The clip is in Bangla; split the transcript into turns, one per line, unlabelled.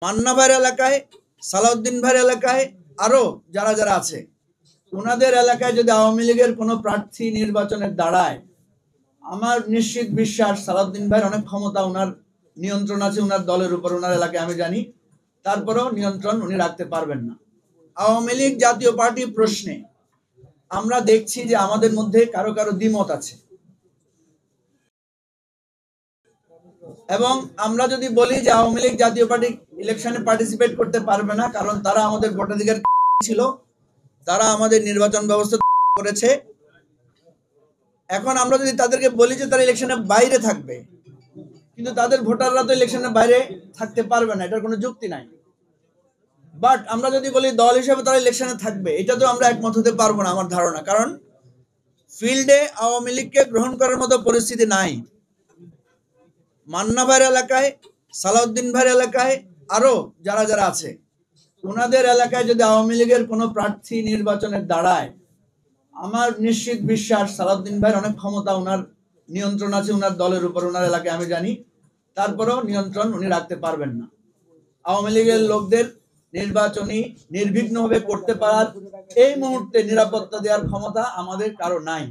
মান্না ভাইয়ের এলাকায়, সালাউদ্দিন ভাইয়ের এলাকায় আরো যারা যারা আছে, ওনাদের এলাকায় যদি আওয়ামী লীগের কোনো প্রার্থী নির্বাচনে দাঁড়ায়, আমার নিশ্চিত বিশ্বাস সালাউদ্দিন ভাইয়ের অনেক ক্ষমতা, ওনার নিয়ন্ত্রণ আছে ওনার দলের উপর, ওনার এলাকায় আমি জানি, তারপরেও নিয়ন্ত্রণ উনি রাখতে পারবেন না। আওয়ামী লীগ জাতীয় পার্টি প্রশ্নে আমরা দেখছি যে আমাদের মধ্যে কারো কারো দ্বিমত আছে, এবং আমরা যদি বলি যে আওয়ামী লীগ জাতীয় পার্টি ইলেকশনে পার্টিসিপেট করতে পারবে না কারণ তারা আমাদের ভোটাধিকার ছিল, তারা আমাদের নির্বাচন ব্যবস্থা করেছে, এখন আমরা যদি তাদেরকে বলি যে তারা ইলেকশনের বাইরে থাকবে, কিন্তু তাদের ভোটাররা তো ইলেকশনের বাইরে থাকতে পারবে না, এটার কোনো যুক্তি নাই। বাট আমরা যদি বলি দল হিসেবে তারা ইলেকশনে থাকবে, এটা তো আমরা একমত হতে পারবো না আমার ধারণা, কারণ ফিল্ডে আওয়ামী লীগকে গ্রহণ করার মতো পরিস্থিতি নাই। মান্না ভাইয়ের এলাকায়, সালাউদ্দিন ভাইয়ের এলাকায় আরো যারা যারা আছে, ওনাদের এলাকায় যদি আওয়ামী লীগের কোনো প্রার্থী নির্বাচনে দাঁড়ায়, আমার নিশ্চিত বিশ্বাস সালাউদ্দিন ভাইয়ের অনেক ক্ষমতা, ওনার নিয়ন্ত্রণ আছে ওনার দলের উপর, ওনার এলাকায় আমি জানি, তারপরেও নিয়ন্ত্রণ উনি রাখতে পারবেন না। আওয়ামী লীগের লোকদের নির্বাচনী নির্বিঘ্নভাবে করতে পারার এই মুহূর্তে নিরাপত্তা দেওয়ার ক্ষমতা আমাদের কারো নাই।